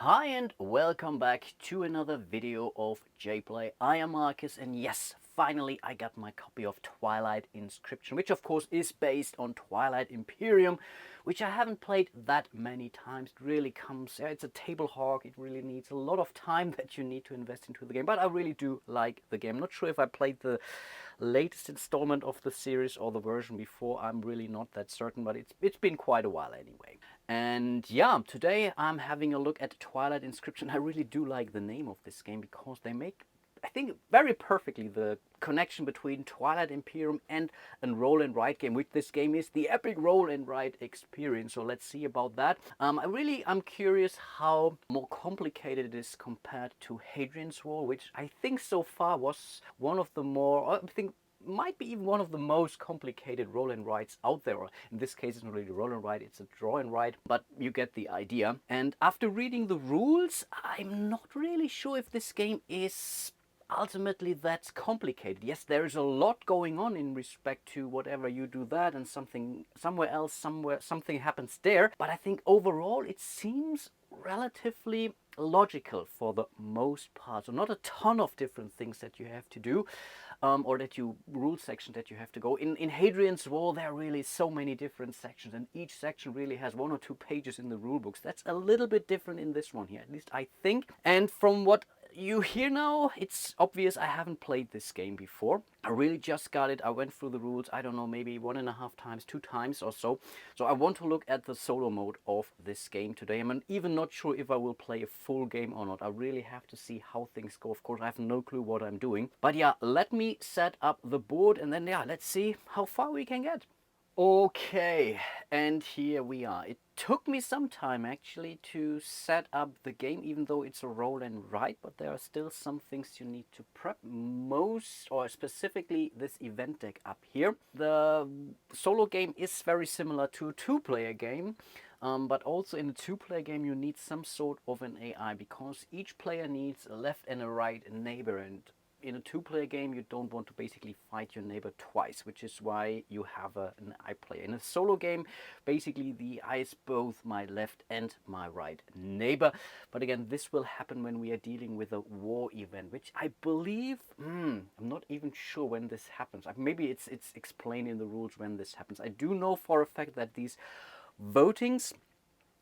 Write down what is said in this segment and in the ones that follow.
Hi and welcome back to another video of JPlay. I am Marcus, and yes, finally I got my copy of Twilight Inscription, which of course is based on Twilight Imperium, which I haven't played that many times. It really comes, it's a table hog. It really needs a lot of time that you need to invest into the game, but I really do like the game. I'm not sure if I played the latest installment of the series or the version before. I'm really not that certain, but it's been quite a while anyway. And yeah, today I'm having a look at Twilight Inscription. I really do like the name of this game because they make, I think, very perfectly the connection between Twilight Imperium and a roll and write game, which this game is, the epic roll and write experience. So let's see about that. I'm curious how more complicated it is compared to Hadrian's Wall, which I think so far was one of the more, I think, might be even one of the most complicated roll and writes out there. In this case, it's not really a roll and write, it's a draw and write, but you get the idea. And after reading the rules, I'm not really sure if this game is ultimately that's complicated. Yes, there is a lot going on in respect to whatever you do that and something somewhere else, something happens there, but I think overall it seems relatively logical for the most part. So not a ton of different things that you have to do, or that you rule section that you have to go. In Hadrian's Wall, there are really so many different sections, and each section really has 1 or 2 pages in the rule books. That's a little bit different in this one here, at least I think. And from what you hear now, it's obvious I haven't played this game before. I really just got it. I went through the rules, I don't know, maybe 1.5 times, 2 times or so. So I want to look at the solo mode of this game today. I'm even not sure if I will play a full game or not. I really have to see how things go. Of course, I have no clue what I'm doing. But yeah, let me set up the board and then, yeah, let's see how far we can get. Okay, and here we are. It took me some time actually to set up the game, even though it's a roll and write, but there are still some things you need to prep. Most, or specifically this event deck up here. The solo game is very similar to a 2-player game, but also in a 2-player game you need some sort of an AI, because each player needs a left and a right neighbor, and in a 2-player game, you don't want to basically fight your neighbor twice, which is why you have an AI player. In a solo game, basically the AI is both my left and my right neighbor. But again, this will happen when we are dealing with a war event, which I believe, I'm not even sure when this happens. Maybe it's explained in the rules when this happens. I do know for a fact that these votings,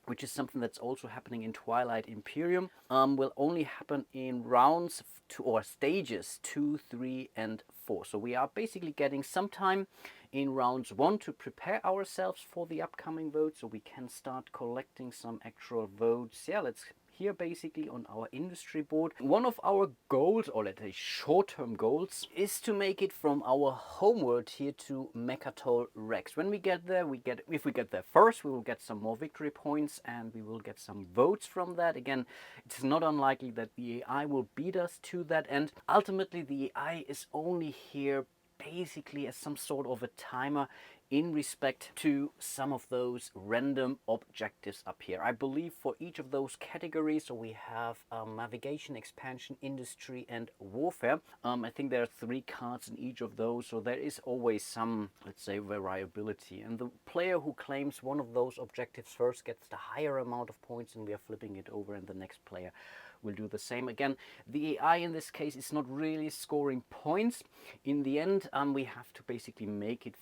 which is something that's also happening in Twilight Imperium, will only happen in rounds or stages 2, 3, and 4. So we are basically getting some time in rounds 1 to prepare ourselves for the upcoming vote, so we can start collecting some actual votes. Yeah, let's here basically on our industry board. One of our goals, or let's say short-term goals, is to make it from our homeworld here to Mechatol Rex. When we get there, if we get there first, we will get some more victory points and we will get some votes from that. Again, it's not unlikely that the AI will beat us to that end. Ultimately, the AI is only here basically as some sort of a timer in respect to some of those random objectives up here. I believe for each of those categories, so we have navigation, expansion, industry, and warfare. I think there are 3 cards in each of those, so there is always some, let's say, variability. And the player who claims one of those objectives first gets the higher amount of points, and we are flipping it over, and the next player will do the same. Again, the AI in this case is not really scoring points. In the end, we have to basically make it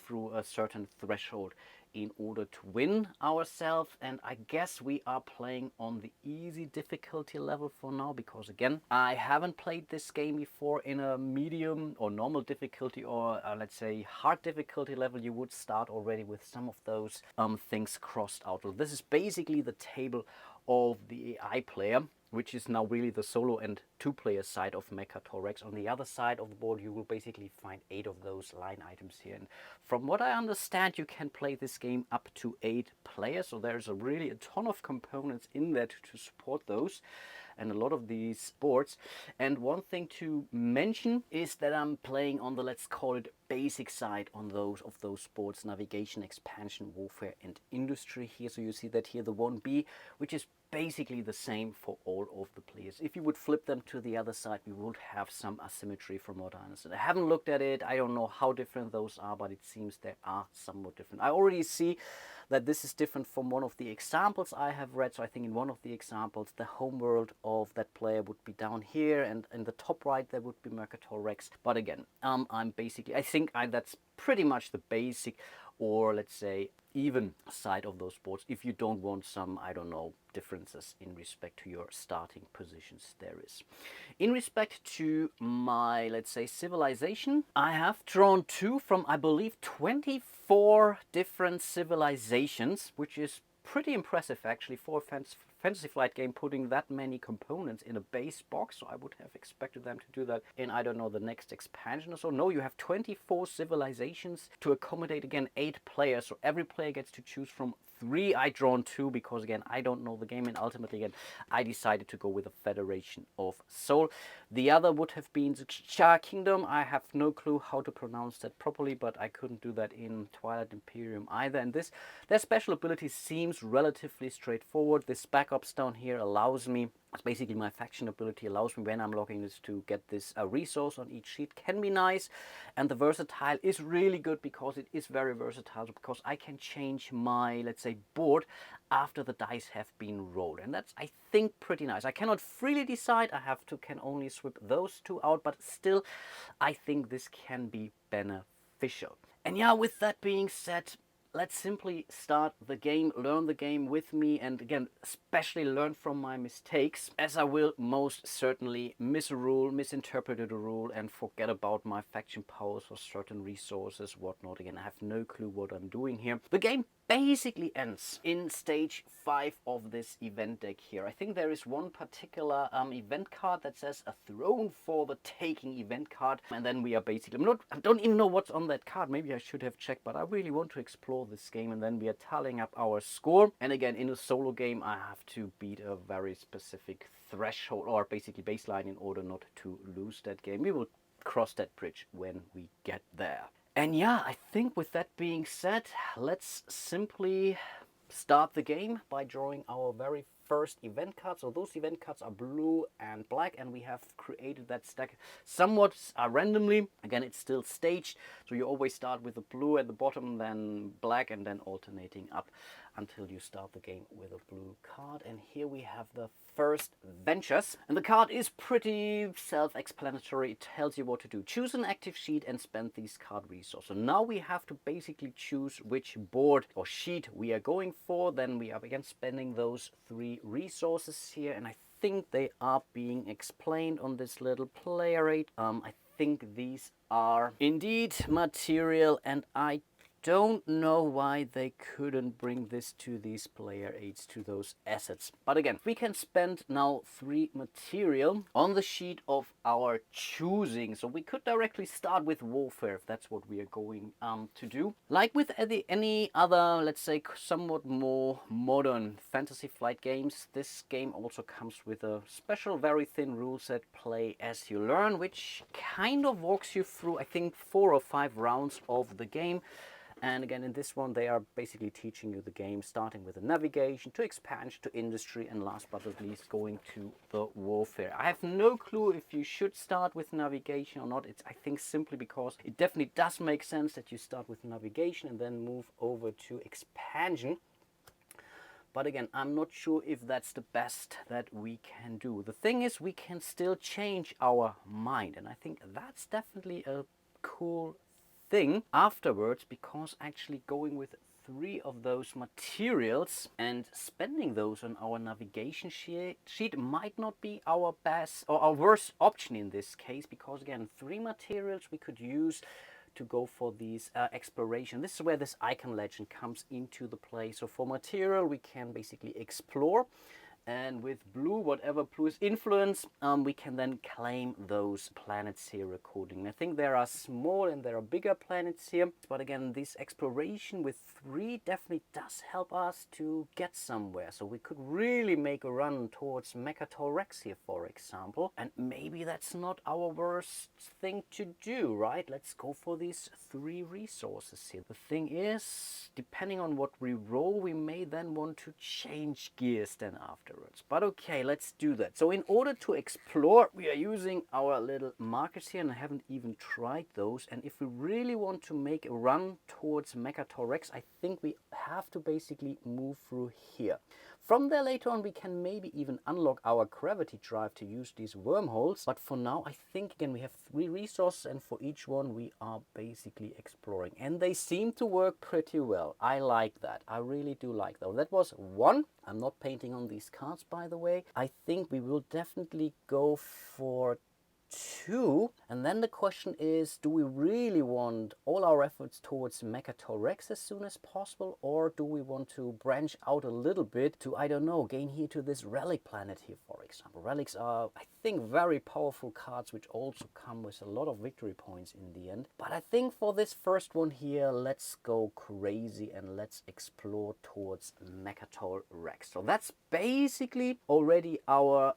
through a certain threshold in order to win ourselves, and I guess we are playing on the easy difficulty level for now, because again, I haven't played this game before in a medium or normal difficulty, or let's say hard difficulty level. You would start already with some of those things crossed out. So this is basically the table of the AI player, which is now really the solo and 2-player side of Mechatol Rex. On the other side of the board, you will basically find 8 of those line items here. And from what I understand, you can play this game up to 8 players. So there's really a ton of components in there to support those, and a lot of these boards. And one thing to mention is that I'm playing on the, let's call it, basic side on those boards: navigation, expansion, warfare, and industry here. So you see that here the 1B, which is basically the same for all of the players. If you would flip them to the other side, we would have some asymmetry from what I understand. I haven't looked at it. I don't know how different those are, but it seems they are somewhat different. I already see that this is different from one of the examples I have read. So I think in one of the examples, the homeworld of that player would be down here, and in the top right there would be Mercator Rex. But again, I think that's pretty much the basic, or let's say even side of those boards, if you don't want some, I don't know, differences in respect to your starting positions there is. In respect to my, let's say, civilization, I have drawn 2 from, I believe, 24 different civilizations, which is pretty impressive actually for a Fantasy Flight game, putting that many components in a base box. So I would have expected them to do that in, I don't know, the next expansion or so. No, you have 24 civilizations to accommodate, again, 8 players. So every player gets to choose from 3. I drawn 2 because, again, I don't know the game, and ultimately, again, I decided to go with a Federation of Soul. The other would have been the Char Kingdom. I have no clue how to pronounce that properly, but I couldn't do that in Twilight Imperium either. And their special ability seems relatively straightforward. This backups down here allows me, it's basically my faction ability, allows me when I'm logging this to get this resource on each sheet. Can be nice. And the versatile is really good because it is very versatile, because I can change my, let's say, board after the dice have been rolled, and that's, I think, pretty nice. I cannot freely decide. I can only swap those 2 out, but still I think this can be beneficial. And yeah, with that being said, let's simply start the game, learn the game with me, and again, especially learn from my mistakes, as I will most certainly miss a rule, misinterpret a rule, and forget about my faction powers or certain resources, whatnot. Again, I have no clue what I'm doing here. The game basically ends in stage 5 of this event deck here. I think there is one particular event card that says a throne for the taking event card, and then we are basically, I don't even know what's on that card. Maybe I should have checked, but I really want to explore this game, and then we are tallying up our score. And again, in a solo game, I have to beat a very specific threshold, or basically baseline, in order not to lose that game. We will cross that bridge when we get there. And yeah, I think with that being said, let's simply start the game by drawing our very first event card. So those event cards are blue and black, and we have created that stack somewhat randomly. Again, it's still staged, so you always start with the blue at the bottom, then black, and then alternating up until you start the game with a blue card. And here we have the first Ventures, and the card is pretty self-explanatory. It tells you what to do. Choose an active sheet and spend these card resources. So now we have to basically choose which board or sheet we are going for. Then we are again spending those 3 resources here, and I think they are being explained on this little player aid. I think these are indeed material, and I don't know why they couldn't bring this to these player aids, to those assets. But again, we can spend now 3 material on the sheet of our choosing. So we could directly start with warfare if that's what we are going to do. Like with any other, let's say, somewhat more modern Fantasy Flight games, this game also comes with a special, very thin rule set, play as you learn, which kind of walks you through, I think, 4 or 5 rounds of the game. And again, in this one, they are basically teaching you the game, starting with the navigation, to expansion, to industry, and last but not least, going to the warfare. I have no clue if you should start with navigation or not. It's, I think, simply because it definitely does make sense that you start with navigation and then move over to expansion. But again, I'm not sure if that's the best that we can do. The thing is, we can still change our mind, and I think that's definitely a cool thing afterwards, because actually going with 3 of those materials and spending those on our navigation sheet might not be our best or our worst option in this case, because again, 3 materials we could use to go for these exploration. This is where this icon legend comes into the play. So for material, we can basically explore. And with blue, whatever blue is influence, we can then claim those planets here accordingly. I think there are small and there are bigger planets here. But again, this exploration with 3 definitely does help us to get somewhere. So we could really make a run towards Mercator Rex here, for example. And maybe that's not our worst thing to do, right? Let's go for these 3 resources here. The thing is, depending on what we roll, we may then want to change gears then after. afterwards. But okay, let's do that. So in order to explore, we are using our little markers here, and I haven't even tried those. And if we really want to make a run towards Mechatol Rex, I think we have to basically move through here. From there later on we can maybe even unlock our gravity drive to use these wormholes, but for now I think again we have 3 resources, and for each one we are basically exploring, and they seem to work pretty well. I like that. I really do like that. That was 1. I'm not painting on these cards, by the way. I think we will definitely go for 2, and then the question is, do we really want all our efforts towards Mechatol Rex as soon as possible, or do we want to branch out a little bit to, I don't know, gain here to this relic planet here, for example. Relics are, I think, very powerful cards which also come with a lot of victory points in the end. But I think for this first one here, let's go crazy and let's explore towards Mechatol Rex. So that's basically already our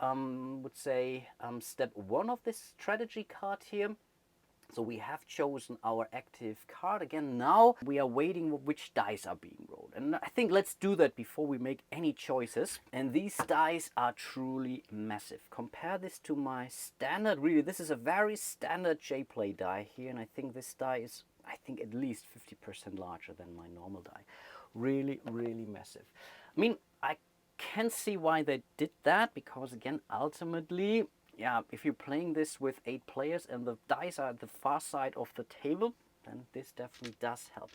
would say step 1 of this strategy card here. So we have chosen our active card. Again, now we are waiting which dice are being rolled, and I think let's do that before we make any choices. And these dice are truly massive. Compare this to my standard. Really, this is a very standard J-Play die here, and I think this die is, I think, at least 50% larger than my normal die. Really, really massive. I mean, I can see why they did that, because again, ultimately, yeah, if you're playing this with 8 players and the dice are at the far side of the table, then this definitely does help.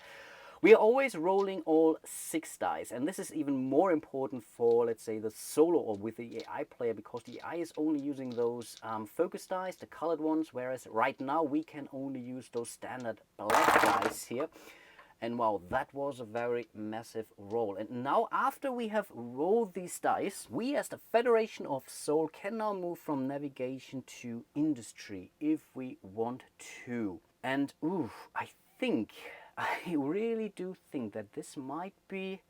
We are always rolling all 6 dice, and this is even more important for, let's say, the solo or with the AI player, because the AI is only using those focus dice, the colored ones, whereas right now we can only use those standard black dice here. And wow, that was a very massive roll. And now after we have rolled these dice, we as the Federation of Soul can now move from navigation to industry if we want to. And ooh, I really do think that this might be,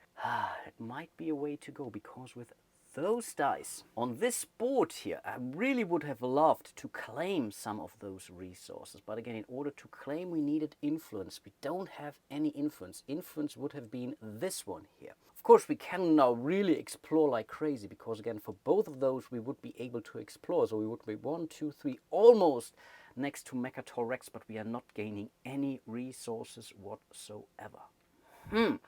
it might be a way to go, because with those dice on this board here, I really would have loved to claim some of those resources. But again, in order to claim, we needed influence. We don't have any influence. Influence would have been this one here. Of course, we can now really explore like crazy, because again, for both of those, we would be able to explore. So we would be 1, 2, 3, almost next to Mechatol Rex, but we are not gaining any resources whatsoever.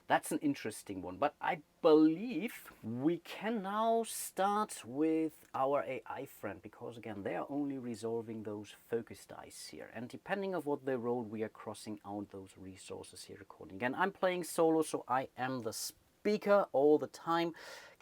That's an interesting one, but I believe we can now start with our AI friend, because again, they are only resolving those focus dice here, and depending on what they roll, we are crossing out those resources here according. Again, I'm playing solo, so I am the speaker all the time.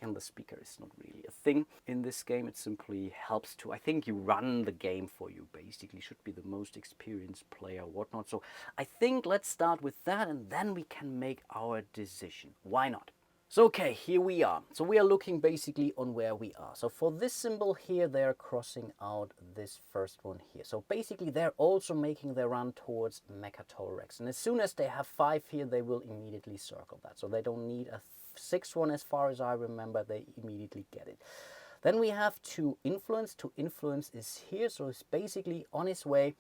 Again, the speaker is not really a thing in this game. It simply helps to, I think, you run the game for you, basically. Should be the most experienced player, whatnot. So I think let's start with that, and then we can make our decision. Why not? So okay, here we are. So we are looking basically on where we are. So for this symbol here, they're crossing out this first one here. So basically they're also making their run towards Mechatol Rex. And as soon as they have 5 here, they will immediately circle that. So they don't need a 6th one, as far as I remember, they immediately get it. Then we have to influence. To influence is here, so it's basically on his way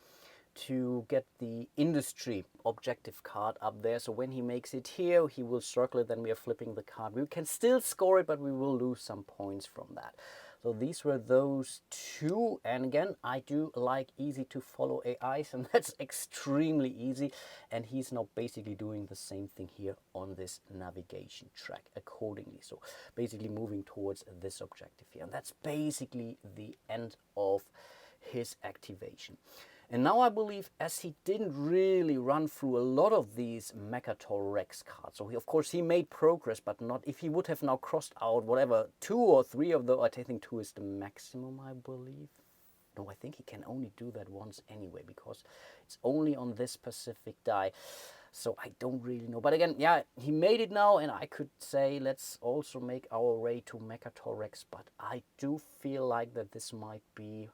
to get the industry objective card up there. So when he makes it here, he will circle it, then we are flipping the card. We can still score it, but we will lose some points from that. So these were those 2, and again, I do like easy to follow AIs, and that's extremely easy. And he's now basically doing the same thing here on this navigation track accordingly. So basically moving towards this objective here, and that's basically the end of his activation. And now I believe, as he didn't really run through a lot of these Mechatol Rex cards, so of course he made progress, but not, if he would have now crossed out whatever 2 or 3 of the, I think 2 is the maximum, I believe. No, I think he can only do that once anyway, because it's only on this specific die. So I don't really know. But again, yeah, he made it now, and I could say let's also make our way to Mechatol Rex, but I do feel like that this might be,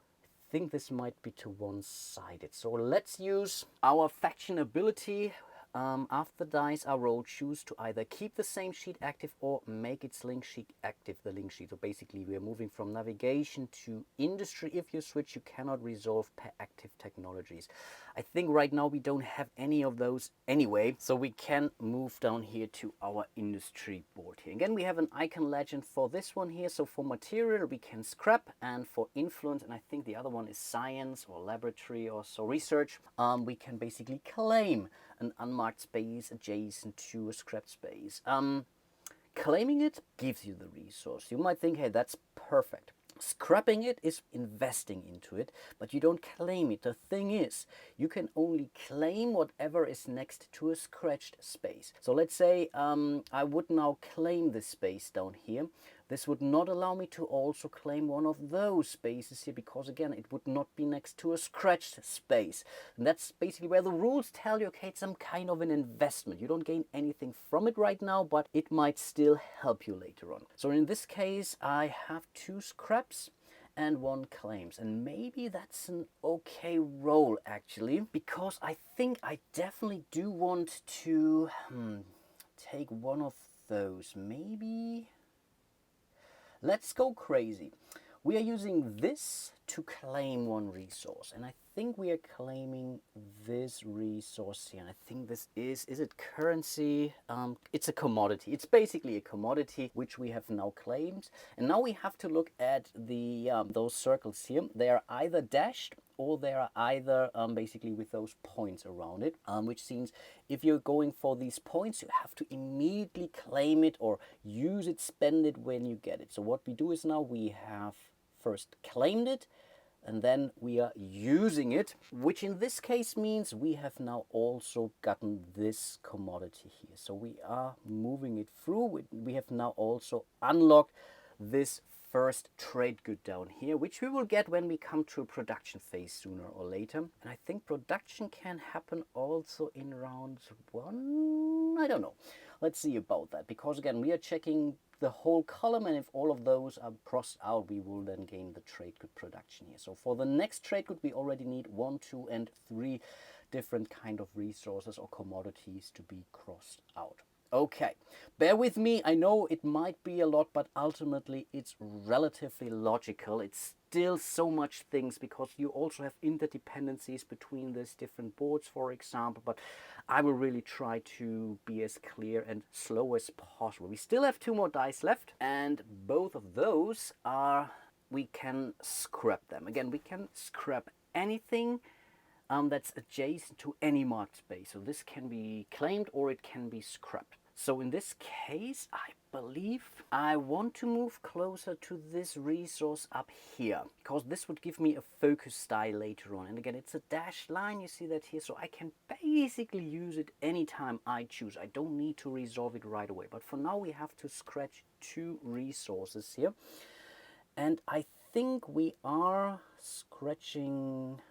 I think this might be too one-sided. So let's use our faction ability after dice are rolled, choose to either keep the same sheet active or make its link sheet active, the link sheet. So basically we are moving from navigation to industry. If you switch, you cannot resolve per active technologies. I think right now we don't have any of those anyway, so we can move down here to our industry board here. Again, we have an icon legend for this one here. So for material we can scrap, and for influence, and I think the other one is science or laboratory or so research, we can basically claim an unmarked space adjacent to a scrap space. Claiming it gives you the resource. You might think, hey, that's perfect. Scrapping it is investing into it, but you don't claim it. The thing is, you can only claim whatever is next to a scratched space. So let's say I would now claim this space down here. This would not allow me to also claim one of those spaces here, because again, it would not be next to a scratched space. And that's basically where the rules tell you, okay, it's some kind of an investment. You don't gain anything from it right now, but it might still help you later on. So in this case, I have 2 scraps and 1 claims, and maybe that's an okay roll actually, because I think I definitely do want to take one of those. Maybe let's go crazy. We are using this to claim 1 resource, and I think we are claiming this resource here. And I think this is it currency? It's a commodity. It's basically a commodity which we have now claimed. And now we have to look at the those circles here. They are either dashed or they are either basically with those points around it, which means if you're going for these points, you have to immediately claim it or use it, spend it when you get it. So what we do is now we have first claimed it, and then we are using it, which in this case means we have now also gotten this commodity here. So we are moving it through. We have now also unlocked this first trade good down here, which we will get when we come to a production phase sooner or later. And I think production can happen also in round 1. I don't know. Let's see about that, because again, we are checking the whole column, and if all of those are crossed out, we will then gain the trade good production here. So for the next trade good, we already need 1, 2, and 3 different kind of resources or commodities to be crossed out. Okay, bear with me. I know it might be a lot, but ultimately it's relatively logical. It's still so much things, because you also have interdependencies between these different boards, for example, but I will really try to be as clear and slow as possible. We still have 2 more dice left, and both of those are, we can scrap them. Again, we can scrap anything that's adjacent to any marked space. So this can be claimed or it can be scrapped. So in this case, I believe I want to move closer to this resource up here, because this would give me a focus style later on. And again, it's a dashed line, you see that here, so I can basically use it anytime I choose. I don't need to resolve it right away. But for now, we have to scratch 2 resources here. And I think we are scratching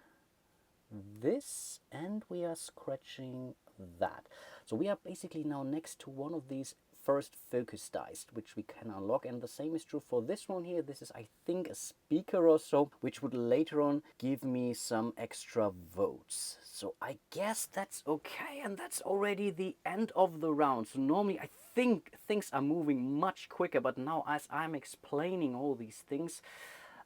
this and we are scratching that. So we are basically now next to one of these first focus dice, which we can unlock, and the same is true for this one here. This is, I think, a speaker or so, which would later on give me some extra votes. So I guess that's okay, and that's already the end of the round. So normally I think things are moving much quicker, but now as I'm explaining all these things,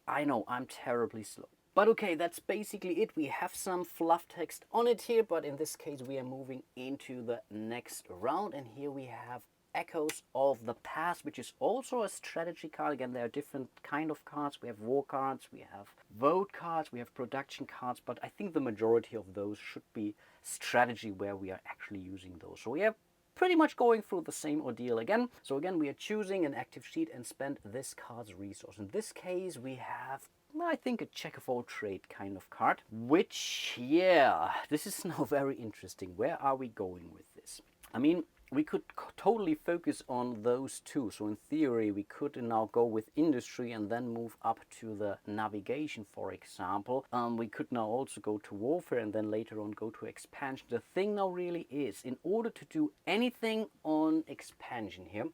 I know I'm terribly slow. But okay, that's basically it. We have some fluff text on it here, but in this case we are moving into the next round, and here we have Echoes of the Past, which is also a strategy card. Again, there are different kind of cards. We have war cards, we have vote cards, we have production cards, but I think the majority of those should be strategy, where we are actually using those. So we are pretty much going through the same ordeal again. So again, we are choosing an active sheet and spend this card's resource. In this case, we have, I think, a check of all trade kind of card, which, yeah, this is now very interesting. Where are we going with this? I mean, we could totally focus on those two. So in theory, we could now go with industry and then move up to the navigation, for example. We could now also go to warfare and then later on go to expansion. The thing now really is, in order to do anything on expansion here,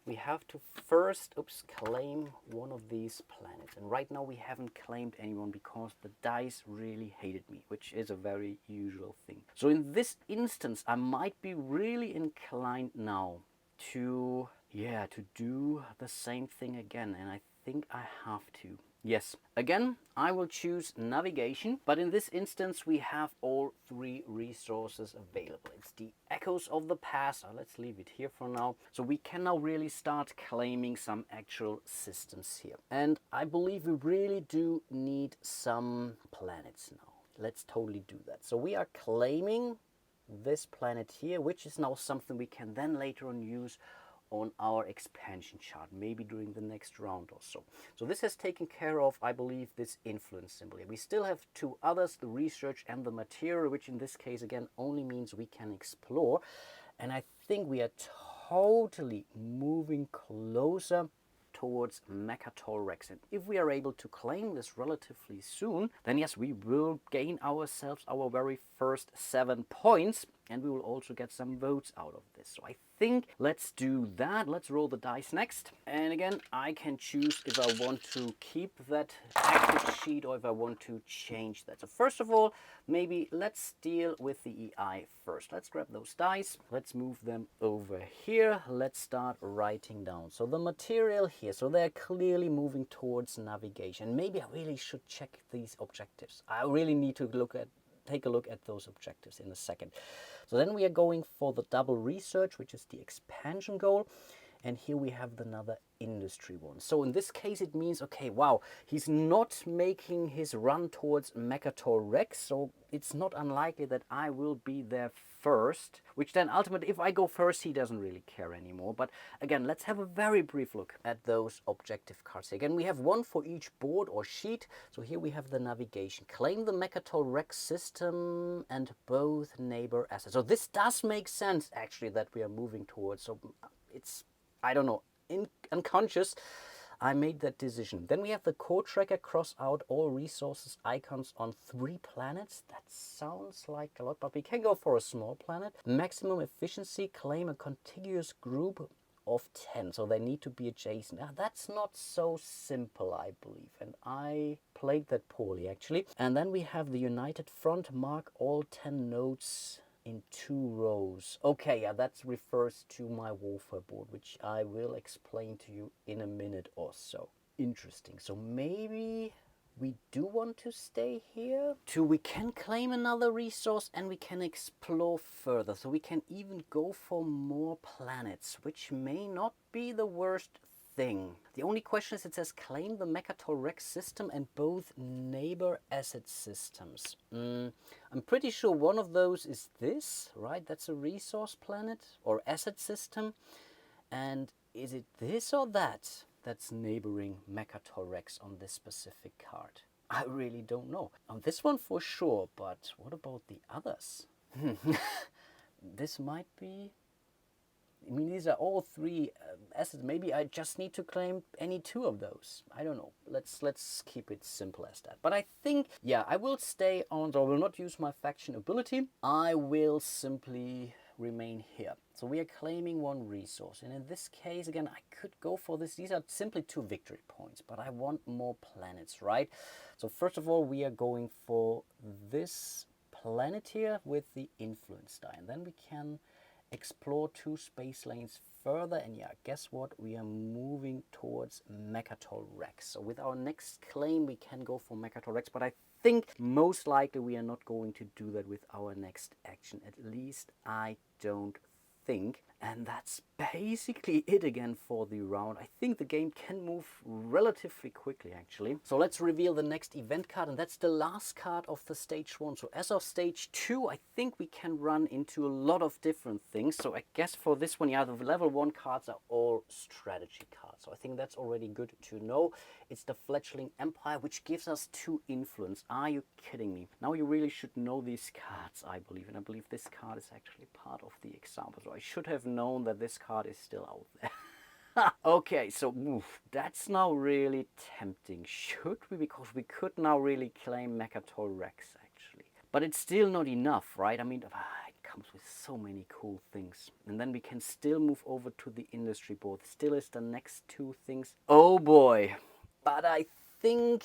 we have to first, claim one of these planets. And right now we haven't claimed anyone because the dice really hated me, which is a very usual thing. So in this instance, I might be really inclined now to, to do the same thing again. And I think I have to. Yes, again, I will choose navigation, but in this instance we have all three resources available. It's the Echoes of the Past. Let's leave it here for now. So we can now really start claiming some actual systems here. And I believe we really do need some planets now. Let's totally do that. So we are claiming this planet here, which is now something we can then later on use on our expansion chart, maybe during the next round or so. So this has taken care of, I believe, this influence symbol here. We still have two others, the research and the material, which in this case again only means we can explore. And I think we are totally moving closer towards Mechatol Rex. And if we are able to claim this relatively soon, then yes, we will gain ourselves our very first 7 points, and we will also get some votes out of this. So I think let's do that. Let's roll the dice next. And again, I can choose if I want to keep that active sheet or if I want to change that. So first of all, maybe let's deal with the EI first. Let's grab those dice. Let's move them over here. Let's start writing down. So the material here, so they're clearly moving towards navigation. Maybe I really should check these objectives. I really need to take a look at those objectives in a second. So then we are going for the double research, which is the expansion goal. And here we have another industry one. So in this case, it means, okay, wow, he's not making his run towards Mechatol Rex. So it's not unlikely that I will be there first, which then ultimately, if I go first, he doesn't really care anymore. But again, let's have a very brief look at those objective cards. Again, we have one for each board or sheet. So here we have the navigation. Claim the Mechatol Rex system and both neighbor assets. So this does make sense, actually, that we are moving towards. So it's, I don't know, unconscious, I made that decision. Then we have the code tracker, cross out all resources icons on 3 planets. That sounds like a lot, but we can go for a small planet. Maximum efficiency, claim a contiguous group of 10. So they need to be adjacent. Now, that's not so simple, I believe. And I played that poorly, actually. And then we have the United Front, mark all 10 nodes in 2 rows. Okay, yeah, that refers to my warfare board, which I will explain to you in a minute or so. Interesting. So maybe we do want to stay here. We can claim another resource and we can explore further. So we can even go for more planets, which may not be the worst thing. The only question is, it says claim the Mechatol Rex system and both neighbor asset systems. I'm pretty sure one of those is this, right? That's a resource planet or asset system. And is it this or that that's neighboring Mechatol Rex on this specific card? I really don't know. On this one for sure, but what about the others? This might be... I mean, these are all 3 assets. Maybe I just need to claim any 2 of those. I don't know. Let's keep it simple as that. But I think, yeah, I will stay on, so I will not use my faction ability. I will simply remain here. So we are claiming 1 resource. And in this case, again, I could go for this. These are simply 2 victory points, but I want more planets, right? So first of all, we are going for this planet here with the influence die. And then we can explore 2 space lanes further, and yeah, guess what? We are moving towards Mechatol Rex. So with our next claim, we can go for Mechatol Rex, but I think most likely we are not going to do that with our next action. At least I don't think. And that's basically it again for the round. I think the game can move relatively quickly, actually. So let's reveal the next event card, and that's the last card of the stage 1. So as of stage 2, I think we can run into a lot of different things. So I guess for this one, yeah, the level 1 cards are all strategy cards. So I think that's already good to know. It's the Fledgling Empire, which gives us 2 influence. Are you kidding me? Now you really should know these cards, I believe. And I believe this card is actually part of the example. So I should have known that this card is still out there. Okay, so that's now really tempting. Should we? Because we could now really claim Mechatol Rex, actually. But it's still not enough, right? I mean, comes with so many cool things. And then we can still move over to the industry board. Still is the next two things. Oh boy. But I think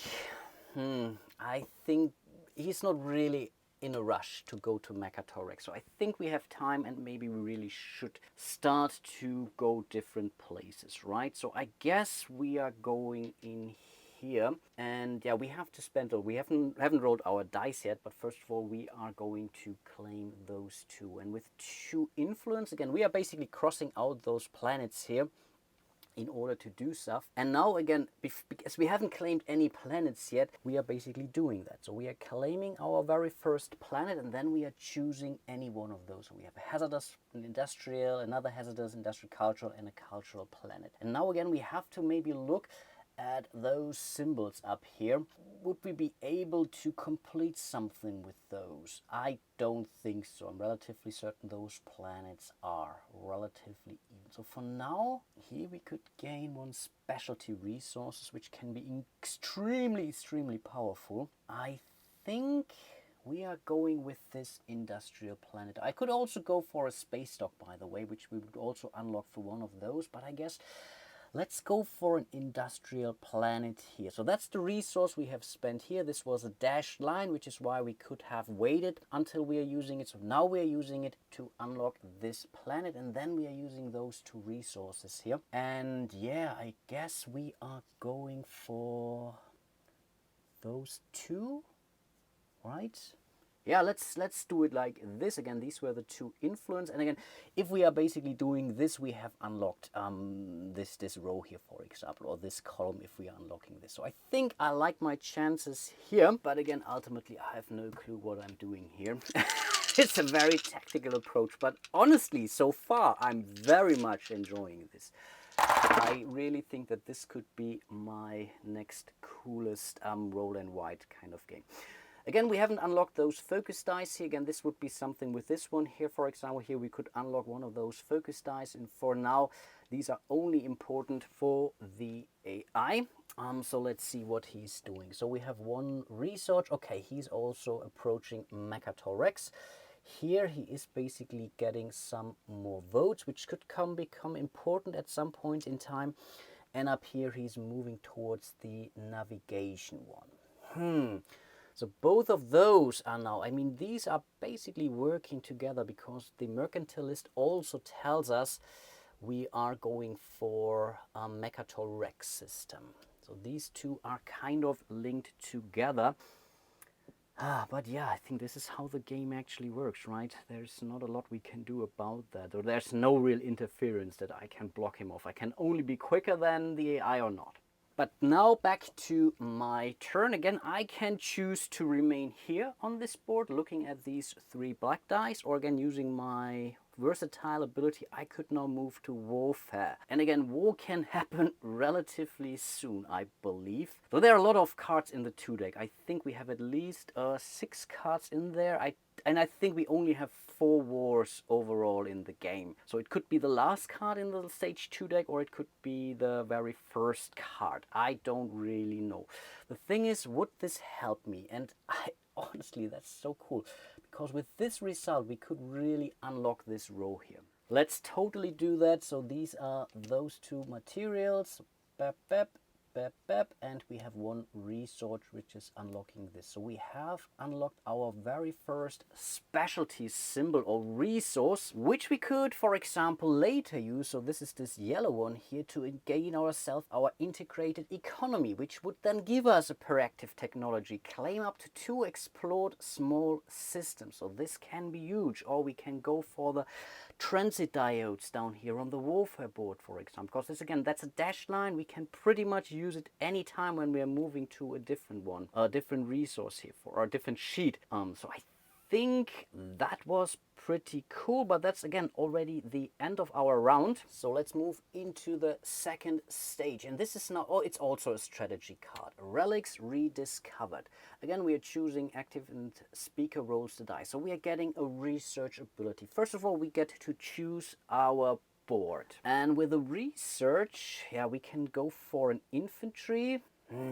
he's not really in a rush to go to Mechatorex. So I think we have time, and maybe we really should start to go different places, right? So I guess we are going in here, and yeah, we have to spend, we haven't rolled our dice yet, but first of all we are going to claim those two. And with 2 influence, again, we are basically crossing out those planets here in order to do stuff. And now again, because we haven't claimed any planets yet, we are basically doing that. So we are claiming our very first planet, and then we are choosing any one of those. So we have a hazardous, an industrial, another hazardous, industrial, cultural, and a cultural planet. And now again, we have to maybe look at those symbols up here. Would we be able to complete something with those? I don't think so. I'm relatively certain those planets are relatively even. So for now, here we could gain 1 specialty resources, which can be extremely powerful. I think we are going with this industrial planet. I could also go for a space dock, by the way, which we would also unlock for one of those, but I guess let's go for an industrial planet here. So that's the resource we have spent here. This was a dashed line, which is why we could have waited until we are using it. So now we are using it to unlock this planet, and then we are using those 2 resources here. And yeah, I guess we are going for those 2, right? Yeah, let's do it like this. Again, these were the 2 influence, and again, if we are basically doing this, we have unlocked this row here, for example, or this column if we are unlocking this. So I think I like my chances here, but again, ultimately I have no clue what I'm doing here. It's a very tactical approach, but honestly, so far I'm very much enjoying this. I really think that this could be my next coolest roll and white kind of game. Again, we haven't unlocked those focus dice here. Again, this would be something with this one here, for example. Here we could unlock one of those focus dice, and for now these are only important for the AI. So let's see what he's doing. So we have 1 research. Okay, he's also approaching Mechatorex. Here he is basically getting some more votes, which could become important at some point in time. And up here he's moving towards the navigation one. So both of those are now, I mean, these are basically working together, because the mercantilist also tells us we are going for a Mechatorex system. So these 2 are kind of linked together. But yeah, I think this is how the game actually works, right? There's not a lot we can do about that, or there's no real interference that I can block him off. I can only be quicker than the AI or not. But now back to my turn. Again, I can choose to remain here on this board looking at these 3 black dice, or again, using my versatile ability, I could now move to warfare. And again, war can happen relatively soon, I believe. So there are a lot of cards in the 2 deck. I think we have at least 6 cards in there. And I think we only have 4 wars overall in the game. So it could be the last card in the stage 2 deck, or it could be the very first card. I don't really know. The thing is, would this help me? And honestly, that's so cool, because with this result we could really unlock this row here. Let's totally do that. So these are those 2 materials. Bep, bep. Bep, bep, and we have 1 resource which is unlocking this. So we have unlocked our very first specialty symbol or resource, which we could, for example, later use. So this is this yellow one here, to gain ourselves our integrated economy, which would then give us a proactive technology, claim up to 2 explored small systems. So this can be huge. Or we can go for the transit diodes down here on the warfare board, for example, because this, again, that's a dash line. We can pretty much use it anytime when we are moving to a different one, a different resource here, or a different sheet. So I think that was pretty cool, but that's again already the end of our round. So let's move into the second stage, and this is now, oh, it's also a strategy card. Relics rediscovered. Again, we are choosing active and speaker rolls the dice, so we are getting a research ability. First of all, we get to choose our board, and with the research, yeah, we can go for an infantry.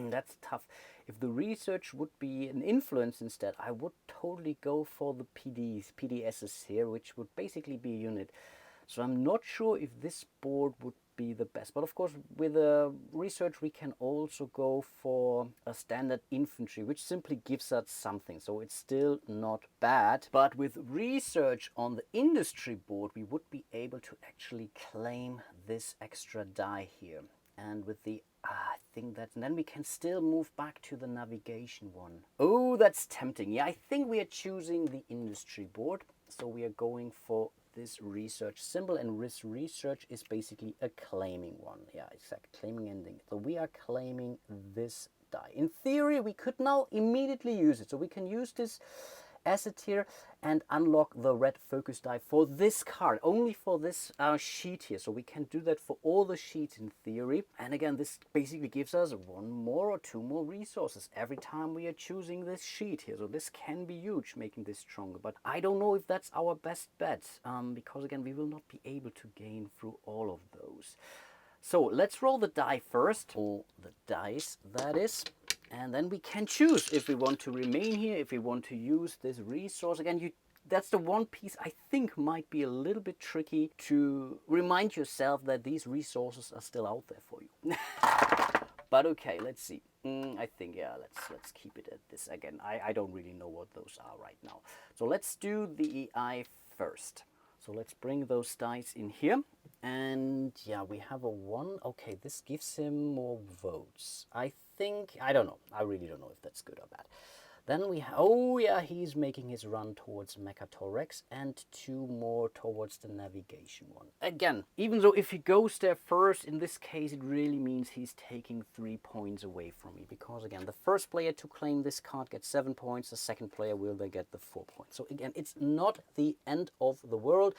That's tough. If the research would be an influence instead, I would totally go for the PDSs here, which would basically be a unit. So I'm not sure if this board would be the best. But of course, with research, we can also go for a standard infantry, which simply gives us something. So it's still not bad. But with research on the industry board, we would be able to actually claim this extra die here. And with the, I think that, and then we can still move back to the navigation one. Oh, that's tempting. Yeah, I think we are choosing the industry board. So we are going for this research symbol, and this research is basically a claiming one. Yeah, exact, claiming ending. So we are claiming this die. In theory, we could now immediately use it. So we can use this asset here and unlock the red focus die for this card, only for this sheet here. So we can do that for all the sheets in theory. And again, this basically gives us one more or two more resources every time we are choosing this sheet here. So this can be huge, making this stronger. But I don't know if that's our best bet, because again, we will not be able to gain through all of those. So let's roll the die first, or the dice that is. And then we can choose if we want to remain here, if we want to use this resource. Again, that's the one piece I think might be a little bit tricky, to remind yourself that these resources are still out there for you. But okay, let's see. I think, yeah, let's keep it at this. Again, I don't really know what those are right now. So let's do the EI first. So let's bring those dice in here. And yeah, we have a 1. Okay, this gives him more votes. I don't know. I really don't know if that's good or bad. Then we have, oh yeah, he's making his run towards Mechatorex and 2 more towards the navigation one. Again, even though if he goes there first, in this case, it really means he's taking 3 points away from me. Because again, the first player to claim this card gets 7 points. The second player will they get the 4 points. So again, it's not the end of the world.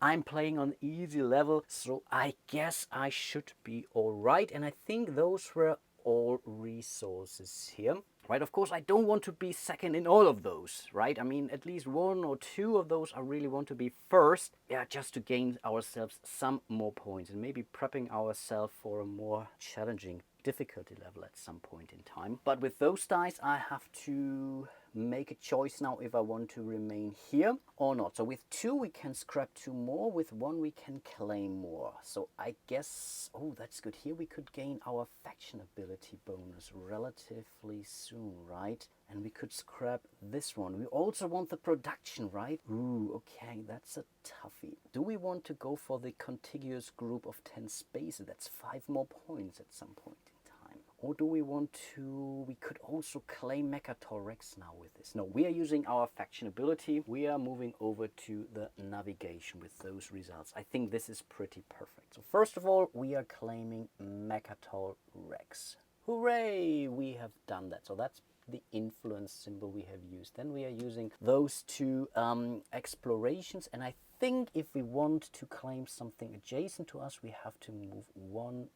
I'm playing on easy level, so I guess I should be all right. And I think those were all resources here. Right, of course, I don't want to be second in all of those, right? I mean, at least 1 or 2 of those I really want to be first, yeah, just to gain ourselves some more points and maybe prepping ourselves for a more challenging difficulty level at some point in time. But with those dice, I have to make a choice now if I want to remain here or not. So with 2 we can scrap 2 more, with 1 we can claim more. So I guess, oh, that's good. Here we could gain our faction ability bonus relatively soon, right? And we could scrap this one. We also want the production, right? Ooh, okay, that's a toughie. Do we want to go for the contiguous group of 10 spaces? That's 5 more points at some point in time. Or do we want to, we could also claim Mechatorex now with this. No, we are using our faction ability. We are moving over to the navigation with those results. I think this is pretty perfect. So first of all, we are claiming Mechatorex. Hooray! We have done that. So that's the influence symbol we have used. Then we are using those 2 explorations, and I think if we want to claim something adjacent to us, we have to move 1,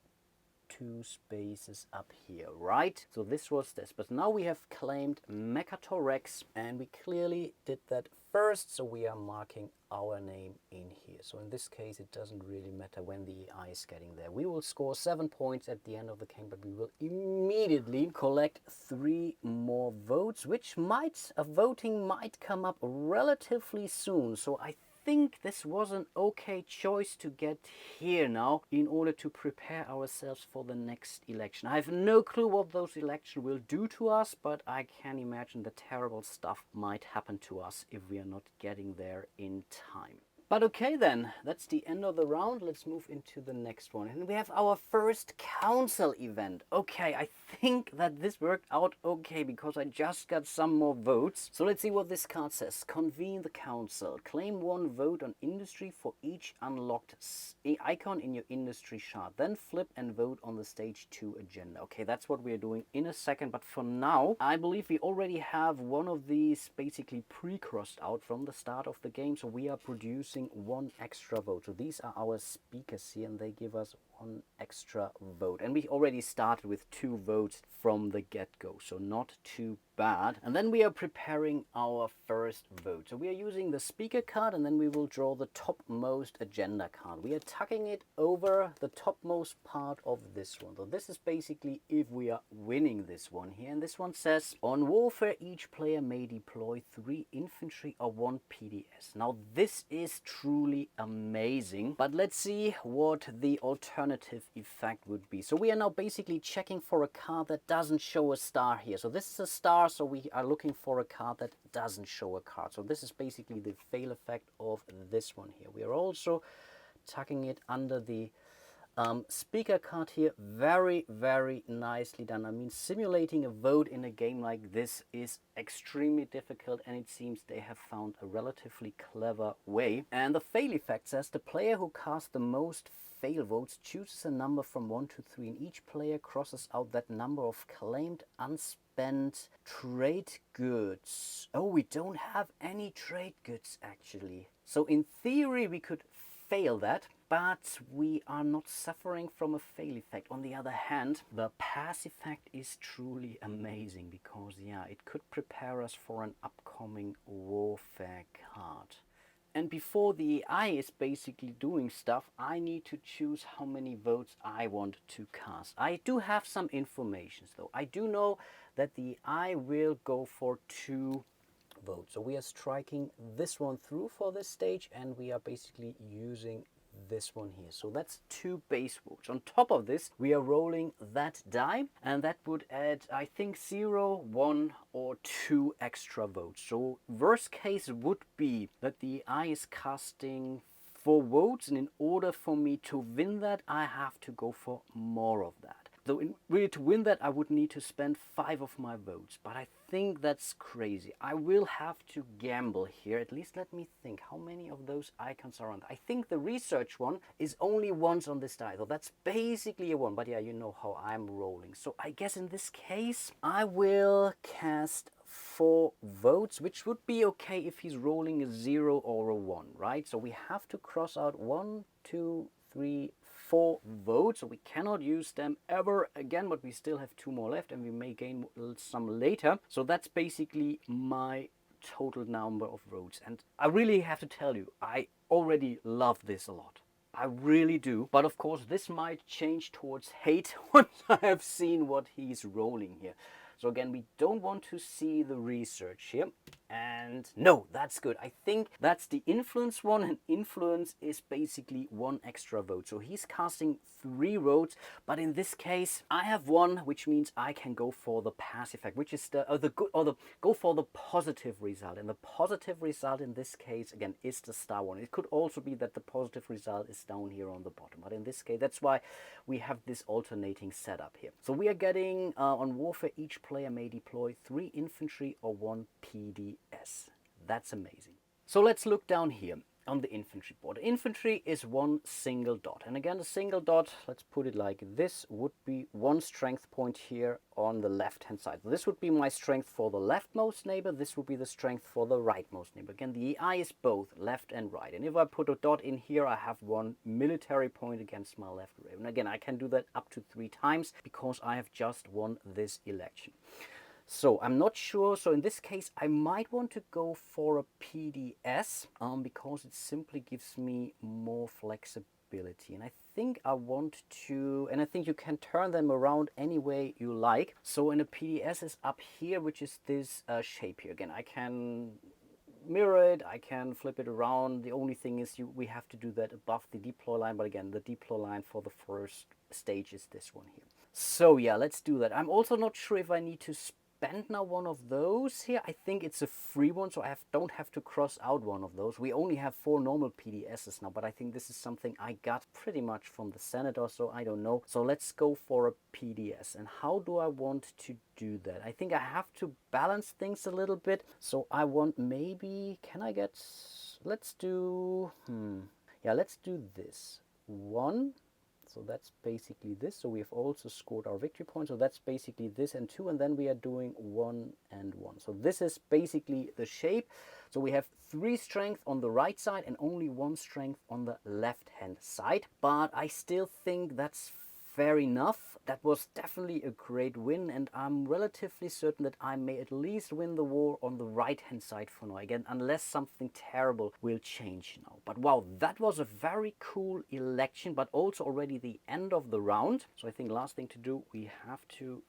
2 spaces up here, right? So this was this, but now we have claimed Mechatorex, and we clearly did that first, so we are marking our name in here. So in this case, it doesn't really matter when the EI is getting there. We will score 7 points at the end of the game, but we will immediately collect 3 more votes, which voting might come up relatively soon. So I think this was an okay choice to get here now in order to prepare ourselves for the next election. I have no clue what those elections will do to us, but I can imagine the terrible stuff might happen to us if we are not getting there in time. But okay then, that's the end of the round. Let's move into the next one. And we have our first council event. Okay, I think that this worked out okay because I just got some more votes. So let's see what this card says. Convene the council. Claim 1 vote on industry for each unlocked icon in your industry chart. Then flip and vote on the stage 2 agenda. Okay, that's what we're doing in a second. But for now, I believe we already have one of these basically pre-crossed out from the start of the game. So we are producing 1 extra vote. So these are our speakers here, and they give us one extra vote. And we already started with 2 votes from the get-go, so not too bad. And then we are preparing our first vote. So we are using the speaker card, and then we will draw the topmost agenda card. We are tucking it over the topmost part of this one. So this is basically if we are winning this one here. And this one says, on warfare, each player may deploy 3 infantry or 1 PDS. Now this is truly amazing, but let's see what the alternative effect would be. So we are now basically checking for a card that doesn't show a star here. So this is a star, so we are looking for a card that doesn't show a card. So this is basically the fail effect of this one here. We are also tucking it under the speaker card here. Very, very nicely done. I mean, simulating a vote in a game like this is extremely difficult, and it seems they have found a relatively clever way. And the fail effect says the player who casts the most fail votes chooses a number from 1 to 3, and each player crosses out that number of claimed unspent trade goods. Oh, we don't have any trade goods actually. So in theory we could fail that, but we are not suffering from a fail effect. On the other hand, the pass effect is truly amazing because, yeah, it could prepare us for an upcoming warfare card. And before the AI is basically doing stuff, I need to choose how many votes I want to cast. I do have some information though. I do know that the AI will go for 2 votes. So we are striking this one through for this stage, and we are basically using this one here. So that's 2 base votes. On top of this, we are rolling that die, and that would add, I think, 0, 1 or 2 extra votes. So worst case would be that the AI is casting 4 votes, and in order for me to win that, I have to go for more of that. So in really to win that, I would need to spend 5 of my votes, but I think that's crazy. I will have to gamble here. At least let me think how many of those icons are on. I think the research one is only once on this die, so that's basically a 1. But yeah, you know how I'm rolling. So I guess in this case, I will cast 4 votes, which would be okay if he's rolling a 0 or a 1, right? So we have to cross out 1, 2, 3, 4 votes, so we cannot use them ever again, but we still have 2 more left, and we may gain some later. So that's basically my total number of votes, and I really have to tell you, I already love this a lot. I really do, but of course this might change towards hate once I have seen what he's rolling here. So again, we don't want to see the research here. And no, that's good. I think that's the influence one, and influence is basically 1 extra vote. So he's casting 3 votes, but in this case, I have 1, which means I can go for the pass effect, which is go for the positive result. And the positive result in this case, again, is the star one. It could also be that the positive result is down here on the bottom, but in this case, that's why we have this alternating setup here. So we are getting on warfare, each player may deploy 3 infantry or 1 PDS. That's amazing. So let's look down here on the infantry board. Infantry is 1 single dot, and again, the single dot, let's put it like this, would be 1 strength point here on the left hand side. This would be my strength for the leftmost neighbor. This would be the strength for the rightmost neighbor. Again, the AI is both left and right, and if I put a dot in here, I have 1 military point against my left raven. Again, I can do that up to 3 times because I have just won this election. So I'm not sure. So in this case, I might want to go for a PDS because it simply gives me more flexibility. And I think I want to, and I think you can turn them around any way you like. So in a PDS is up here, which is this shape here. Again, I can mirror it, I can flip it around. The only thing is we have to do that above the deploy line. But again, the deploy line for the first stage is this one here. So yeah, let's do that. I'm also not sure if I need to spend now 1 of those here. I think it's a free one, so I don't have to cross out 1 of those. We only have 4 normal PDSs now, but I think this is something I got pretty much from the senator, so I don't know. So let's go for a PDS. And how do I want to do that? I think I have to balance things a little bit. So I want, maybe, can I get, let's do, yeah, let's do this. 1. So that's basically this. So we have also scored our victory point. So that's basically this and 2, and then we are doing 1 and 1. So this is basically the shape. So we have 3 strength on the right side and only 1 strength on the left hand side. But I still think that's fair enough. That was definitely a great win, and I'm relatively certain that I may at least win the war on the right hand side for now, again, unless something terrible will change now. But wow, that was a very cool election, but also already the end of the round. So I think last thing to do, we have to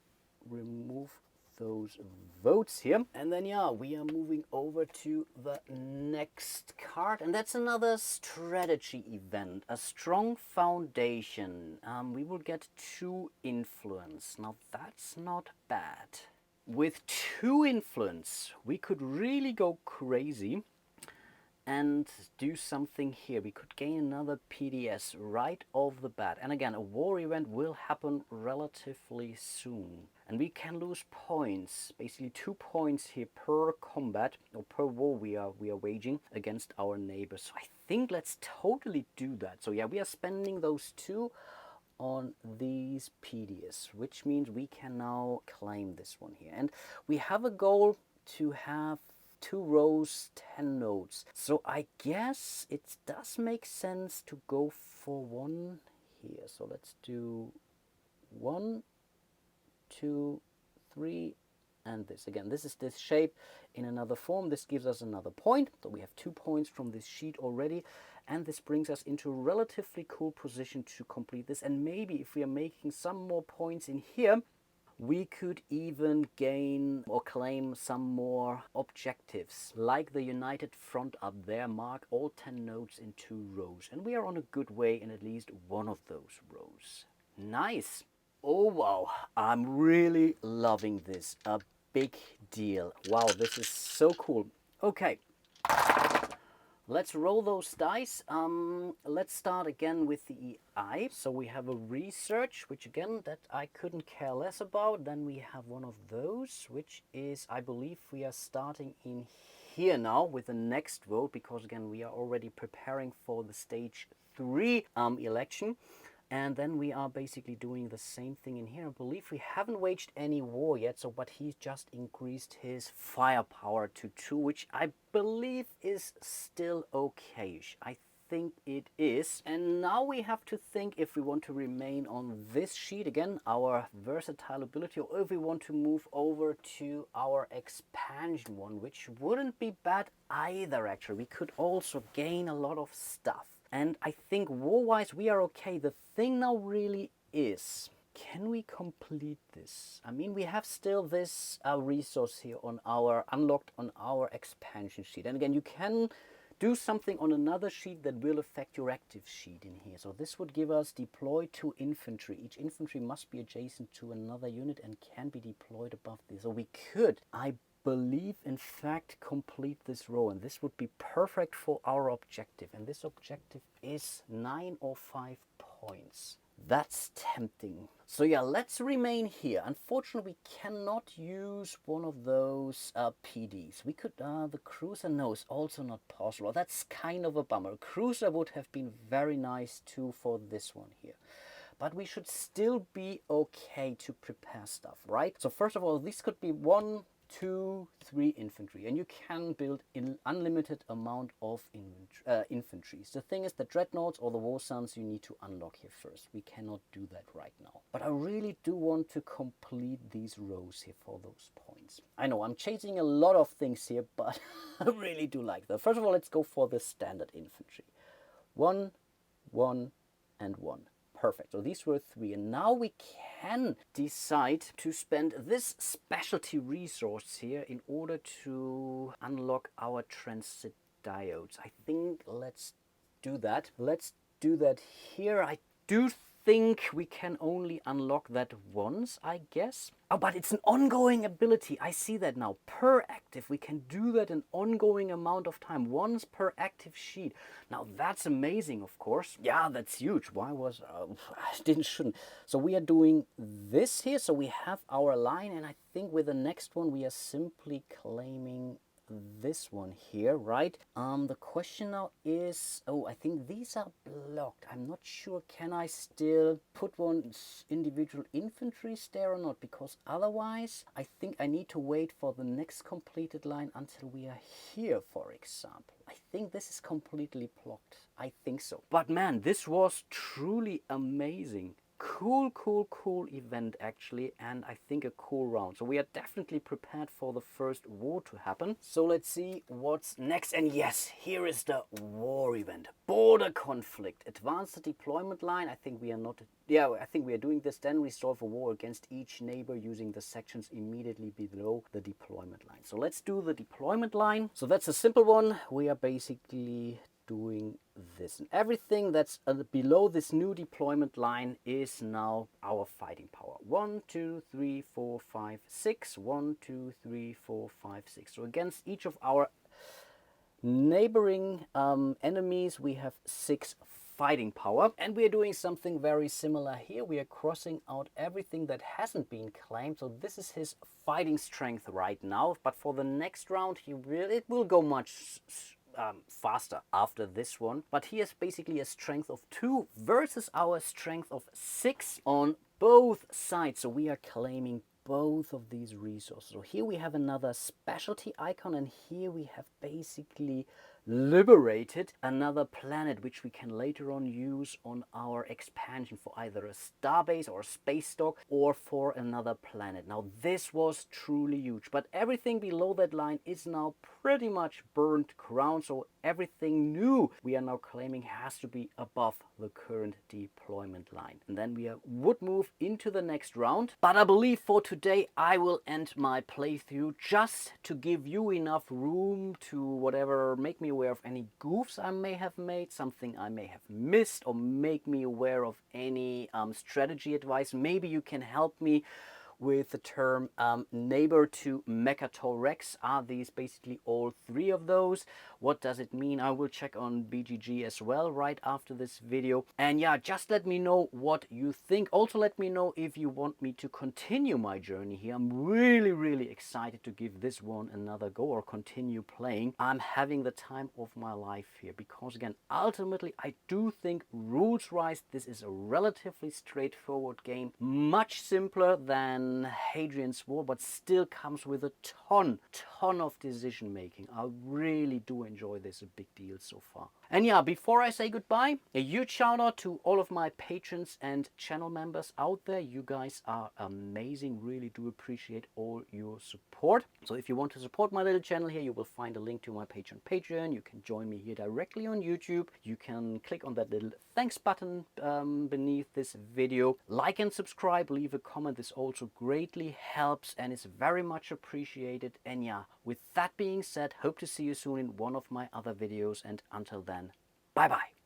remove those votes here, and then yeah, we are moving over to the next card, and that's another strategy event, a strong foundation. We will get 2 influence. Now that's not bad. With 2 influence we could really go crazy and do something here. We could gain another PDS right off the bat, and again, a war event will happen relatively soon. And we can lose points, basically 2 points here per combat or per war we are waging against our neighbors. So I think let's totally do that. So yeah, we are spending those 2 on these PDS, which means we can now claim this one here. And we have a goal to have 2 rows, 10 nodes. So I guess it does make sense to go for 1 here. So let's do 1, 2, 3, and this. Again, this is this shape in another form. This gives us another point. So we have 2 points from this sheet already. And this brings us into a relatively cool position to complete this. And maybe if we are making some more points in here, we could even gain or claim some more objectives, like the United Front up there. Mark all 10 nodes in 2 rows. And we are on a good way in at least one of those rows. Nice. Oh wow, I'm really loving this. A big deal. Wow, this is so cool. Okay. Let's roll those dice. Let's start again with the EI. So we have a research, which again, that I couldn't care less about. Then we have one of those, which is, I believe we are starting in here now with the next vote, because again, we are already preparing for the stage 3 election. And then we are basically doing the same thing in here. I believe we haven't waged any war yet, so but he's just increased his firepower to 2, which I believe is still okay-ish. I think it is. And now we have to think if we want to remain on this sheet again, our versatile ability, or if we want to move over to our expansion one, which wouldn't be bad either actually. We could also gain a lot of stuff. And I think war-wise we are okay. The thing now really is, can we complete this? I mean, we have still this resource here on our unlocked on our expansion sheet. And again, you can do something on another sheet that will affect your active sheet in here. So this would give us deploy 2 infantry. Each infantry must be adjacent to another unit and can be deployed above this. So we could, I believe, in fact, complete this row, and this would be perfect for our objective. And this objective is 9 or 5 points. That's tempting. So yeah, let's remain here. Unfortunately, we cannot use one of those PDs. We could, the cruiser, no, is also not possible. That's kind of a bummer. Cruiser would have been very nice too for this one here. But we should still be okay to prepare stuff, right? So first of all, this could be 1, 2, 3 infantry, and you can build an unlimited amount of infantries. The thing is, the dreadnoughts or the war sons you need to unlock here first. We cannot do that right now. But I really do want to complete these rows here for those points. I know I'm chasing a lot of things here, but I really do like that. First of all, let's go for the standard infantry. 1, 1, and 1. Perfect. So these were 3, and now we can decide to spend this specialty resource here in order to unlock our transit diodes. I think let's do that. Let's do that here. I do think we can only unlock that once, I guess. Oh, but it's an ongoing ability. I see that now. Per active, we can do that an ongoing amount of time, once per active sheet. Now that's amazing, of course. Yeah, that's huge. Why was I shouldn't. So we are doing this here. So we have our line, and I think with the next one we are simply claiming this one here, right? The question now is, oh, I think these are blocked. I'm not sure, can I still put one individual infantries there or not? Because otherwise, I think I need to wait for the next completed line until we are here, for example. I think this is completely blocked. I think so. But man, this was truly amazing. Cool event actually, and I think a cool round. So we are definitely prepared for the first war to happen. So let's see what's next. And yes, here is the war event. Border conflict. Advance the deployment line. I think we are not... Yeah, I think we are doing this. Then resolve a war against each neighbor using the sections immediately below the deployment line. So let's do the deployment line. So that's a simple one. We are basically doing this, and everything that's below this new deployment line is now our fighting power. 1 2 3 4 5 6. 1 2 3 4 5 6. So against each of our neighboring enemies we have 6 fighting power, and we are doing something very similar here. We are crossing out everything that hasn't been claimed. So this is his fighting strength right now, but for the next round it will go much faster after this one. But he has basically a strength of 2 versus our strength of 6 on both sides. So we are claiming both of these resources. So here we have another specialty icon, and here we have basically liberated another planet which we can later on use on our expansion for either a starbase or a space dock or for another planet. Now this was truly huge, but everything below that line is now pretty much burnt ground. So everything new we are now claiming has to be above the current deployment line, and then we would move into the next round. But I believe for today I will end my playthrough just to give you enough room to whatever, make me aware of any goofs I may have made, something I may have missed, or make me aware of any strategy advice. Maybe you can help me with the term neighbor to Mechatolrex. Are these basically all 3 of those? What does it mean? I will check on BGG as well right after this video. And yeah, just let me know what you think. Also let me know if you want me to continue my journey here. I'm really excited to give this one another go or continue playing. I'm having the time of my life here because, again, ultimately I do think rules-wise this is a relatively straightforward game, much simpler than Hadrian's War, but still comes with a ton of decision making. I really do enjoy this a big deal so far. And yeah, before I say goodbye, a huge shout out to all of my patrons and channel members out there. You guys are amazing. Really do appreciate all your support. So if you want to support my little channel here, you will find a link to my Patreon. You can join me here directly on YouTube. You can click on that little thanks button beneath this video. Like and subscribe, leave a comment. This also greatly helps and is very much appreciated. And yeah, with that being said, hope to see you soon in one of my other videos, and until then, bye bye.